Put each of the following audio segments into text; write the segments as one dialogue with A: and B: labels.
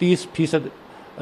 A: 30%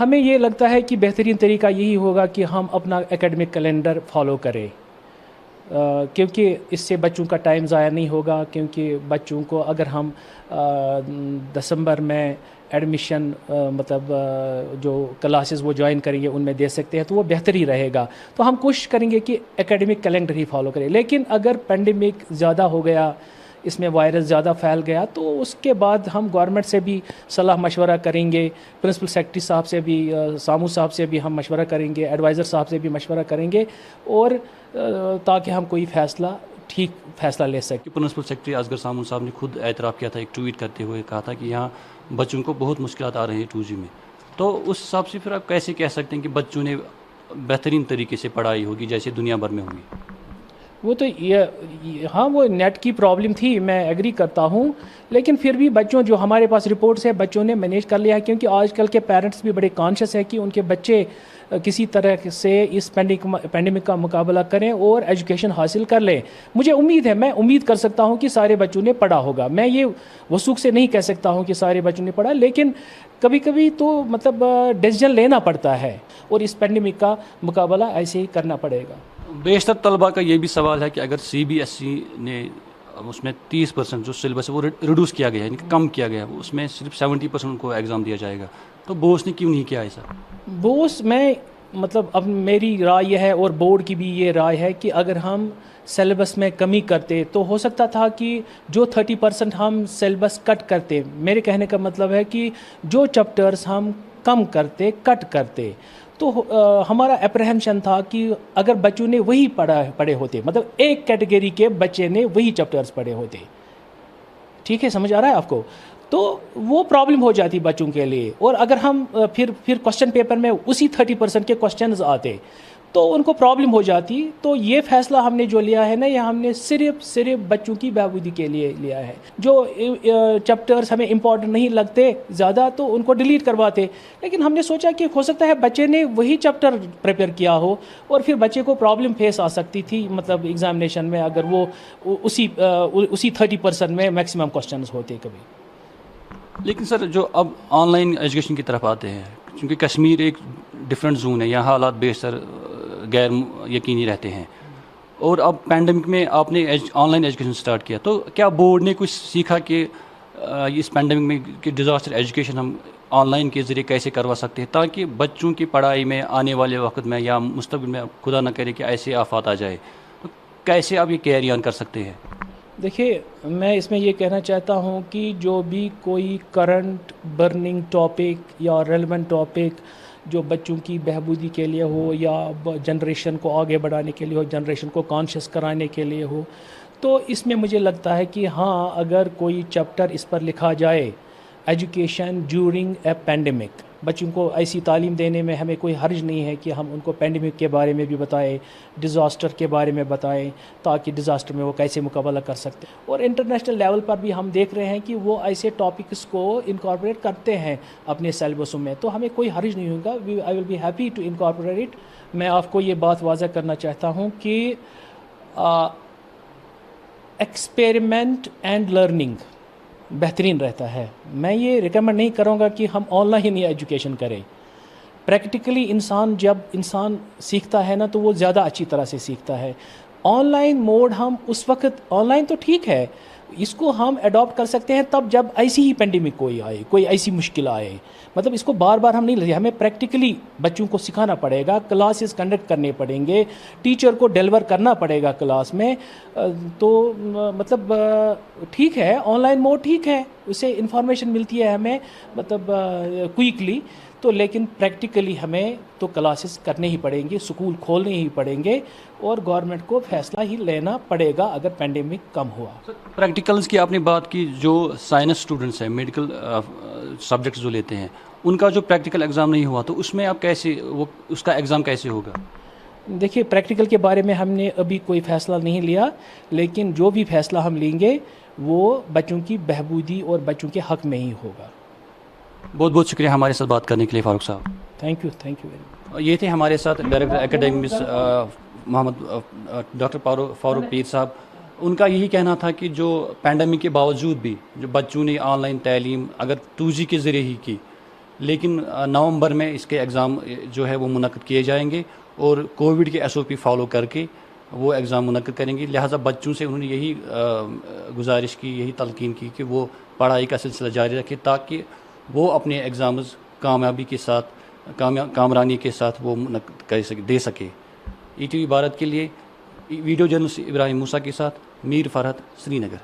B: ہمیں یہ لگتا ہے کہ بہترین طریقہ یہی ہوگا کہ ہم اپنا اکیڈمک کیلنڈر فالو کریں، کیونکہ اس سے بچوں کا ٹائم ضائع نہیں ہوگا، کیونکہ بچوں کو اگر ہم دسمبر میں ایڈمیشن مطلب جو کلاسز وہ جوائن کریں گے ان میں دے سکتے ہیں تو وہ بہتر ہی رہے گا. تو ہم کوشش کریں گے کہ اکیڈمک کیلنڈر ہی فالو کریں. لیکن اگر پینڈیمک زیادہ ہو گیا، اس میں وائرس زیادہ پھیل گیا، تو اس کے بعد ہم گورنمنٹ سے بھی صلاح مشورہ کریں گے، پرنسپل سیکرٹری صاحب سے بھی، سامو صاحب سے بھی ہم مشورہ کریں گے، ایڈوائزر صاحب سے بھی مشورہ کریں گے، اور تاکہ ہم کوئی ٹھیک فیصلہ لے سکیں.
A: پرنسپل سیکرٹری اصغر سامون صاحب نے خود اعتراف کیا تھا، ایک ٹویٹ کرتے ہوئے کہا تھا کہ یہاں بچوں کو بہت مشکلات آ رہی ہیں 2G میں. تو اس حساب سے پھر آپ کیسے کہہ سکتے ہیں کہ بچوں نے بہترین طریقے سے پڑھائی ہوگی جیسے دنیا بھر میں ہوگی؟
B: وہ تو ہاں وہ نیٹ کی پرابلم تھی، میں ایگری کرتا ہوں، لیکن پھر بھی بچوں جو ہمارے پاس رپورٹس ہے بچوں نے مینیج کر لیا ہے، کیونکہ آج کل کے پیرنٹس بھی بڑے کانشیس ہیں کہ ان کے بچے کسی طرح سے اس پینڈیمک کا مقابلہ کریں اور ایجوکیشن حاصل کر لیں. مجھے امید ہے، میں امید کر سکتا ہوں کہ سارے بچوں نے پڑھا ہوگا. میں یہ وثوق سے نہیں کہہ سکتا ہوں کہ سارے بچوں نے پڑھا، لیکن کبھی کبھی تو مطلب ڈیسیجن لینا پڑتا ہے اور اس پینڈیمک کا مقابلہ ایسے ہی کرنا پڑے گا.
A: بیشتر طلباء کا یہ بھی سوال ہے کہ اگر CBSE نے اس میں 30% جو سلیبس ہے وہ ریڈیوس کیا گیا ہے، یعنی کہ کم کیا گیا ہے، اس میں صرف 70% کو ایگزام دیا جائے گا، تو بوس نے کیوں نہیں کیا ایسا؟
B: بوس میں مطلب اب میری رائے یہ ہے اور بورڈ کی بھی یہ رائے ہے کہ اگر ہم سلیبس میں کمی کرتے تو ہو سکتا تھا کہ جو 30% ہم سلیبس کٹ کرتے. میرے کہنے کا مطلب ہے کہ جو چیپٹرز ہم کم کرتے، کٹ کرتے، تو ہمارا اپریہنشن تھا کہ اگر بچوں نے وہی پڑھے ہوتے، مطلب ایک کیٹیگری کے بچے نے وہی چیپٹرز پڑھے ہوتے، ٹھیک ہے، سمجھ آ رہا ہے آپ کو، تو وہ پرابلم ہو جاتی بچوں کے لیے. اور اگر ہم پھر کوشچن پیپر میں اسی 30% کے کوشچنز آتے تو ان کو پرابلم ہو جاتی. تو یہ فیصلہ ہم نے جو لیا ہے نا، یہ ہم نے صرف بچوں کی بہبودی کے لیے لیا ہے. جو چیپٹرز ہمیں امپورٹنٹ نہیں لگتے زیادہ تو ان کو ڈیلیٹ کرواتے، لیکن ہم نے سوچا کہ ہو سکتا ہے بچے نے وہی چیپٹر پریپیئر کیا ہو اور پھر بچے کو پرابلم فیس آ سکتی تھی مطلب ایگزامینیشن میں اگر وہ اسی 30% میں میکسیمم کوشچنز ہوتے کبھی.
A: لیکن سر جو اب آن لائن ایجوکیشن کی طرف آتے ہیں، چونکہ کشمیر ایک ڈفرینٹ زون ہے، یہاں حالات بیشتر غیر یقینی رہتے ہیں، اور اب پینڈیمک میں آپ نے آن لائن ایجوکیشن سٹارٹ کیا، تو کیا بورڈ نے کچھ سیکھا کہ اس پینڈیمک میں کہ ڈیزاسٹر ایجوکیشن ہم آن لائن کے ذریعے کیسے کروا سکتے ہیں تاکہ بچوں کی پڑھائی میں آنے والے وقت میں یا مستقبل میں خدا نہ کرے کہ ایسے آفات آ جائے، تو کیسے آپ یہ کیری آن کر سکتے ہیں؟
B: دیکھیے، میں اس میں یہ کہنا چاہتا ہوں کہ جو بھی کوئی کرنٹ برننگ ٹاپک یا ریلیونٹ ٹاپک جو بچوں کی بہبودی کے لیے ہو یا جنریشن کو آگے بڑھانے کے لیے ہو، جنریشن کو کانشیس کرانے کے لیے ہو، تو اس میں مجھے لگتا ہے کہ ہاں اگر کوئی چیپٹر اس پر لکھا جائے ایجوکیشن ڈیورنگ اے پینڈیمک، بچوں کو ایسی تعلیم دینے میں ہمیں کوئی حرج نہیں ہے کہ ہم ان کو پینڈیمک کے بارے میں بھی بتائیں، ڈیزاسٹر کے بارے میں بتائیں، تاکہ ڈیزاسٹر میں وہ کیسے مقابلہ کر سکتے ہیں. اور انٹرنیشنل لیول پر بھی ہم دیکھ رہے ہیں کہ وہ ایسے ٹاپکس کو انکارپوریٹ کرتے ہیں اپنے سیلیبسوں میں، تو ہمیں کوئی حرج نہیں ہوگا. I will be happy to incorporate it. میں آپ کو یہ بات واضح کرنا چاہتا ہوں کہ ایکسپیریمنٹ اینڈ لرننگ بہترین رہتا ہے. میں یہ ریکمینڈ نہیں کروں گا کہ ہم آن لائن ہی ایجوکیشن کریں. پریکٹیکلی جب انسان سیکھتا ہے نا تو وہ زیادہ اچھی طرح سے سیکھتا ہے. آن لائن موڈ ہم اس وقت، آن لائن تو ٹھیک ہے، اس کو ہم اڈاپٹ کر سکتے ہیں تب جب ایسی ہی پینڈیمک کوئی ایسی مشکل آئے. مطلب اس کو بار بار ہم نہیں لے، ہمیں پریکٹیکلی بچوں کو سکھانا پڑے گا، کلاسز کنڈکٹ کرنے پڑیں گے، ٹیچر کو ڈیلیور کرنا پڑے گا کلاس میں. تو مطلب ٹھیک ہے، آن لائن موڈ ٹھیک ہے، اس سے انفارمیشن ملتی ہے ہمیں مطلب کوئکلی. تو لیکن پریکٹیکلی ہمیں تو کلاسز کرنے ہی پڑیں گے، سکول کھولنے ہی پڑیں گے، اور گورنمنٹ کو فیصلہ ہی لینا پڑے گا اگر پینڈیمک کم ہوا.
A: پریکٹیکلز کی آپ نے بات کی، جو سائنس اسٹوڈنٹس ہیں، میڈیکل سبجیکٹس جو لیتے ہیں، ان کا جو پریکٹیکل ایگزام نہیں ہوا تو اس میں آپ کیسے اس کا ایگزام کیسے ہوگا؟
B: دیکھیے، پریکٹیکل کے بارے میں ہم نے ابھی کوئی فیصلہ نہیں لیا، لیکن جو بھی فیصلہ ہم لیں گے وہ بچوں کی بہبودی اور بچوں کے حق میں ہی ہوگا.
A: بہت بہت شکریہ ہمارے ساتھ بات کرنے کے لیے فاروق صاحب.
B: Thank you very much.
A: یہ تھے ہمارے ساتھ ڈائریکٹر اکیڈمکس ڈاکٹر فاروق پیر صاحب. ان کا یہی کہنا تھا کہ جو پینڈیمک کے باوجود بھی جو بچوں نے آن لائن تعلیم اگر 2G کے ذریعے ہی کی لیکن نومبر میں اس کے ایگزام جو ہے وہ منعقد کیے جائیں گے اور کووڈ کے SOP فالو کر کے وہ ایگزام منعقد کریں گے. لہٰذا بچوں سے انہوں نے یہی گزارش کی, یہی تلقین کی کہ وہ پڑھائی کا سلسلہ جاری رکھے تاکہ وہ اپنے ایگزامز کامیابی کے ساتھ کامرانی کے ساتھ وہ منعقد دے سکے. ETV بھارت کے لیے ویڈیو جرنلسٹ ابراہیم موسیٰ کے ساتھ میر فرحت, سری نگر.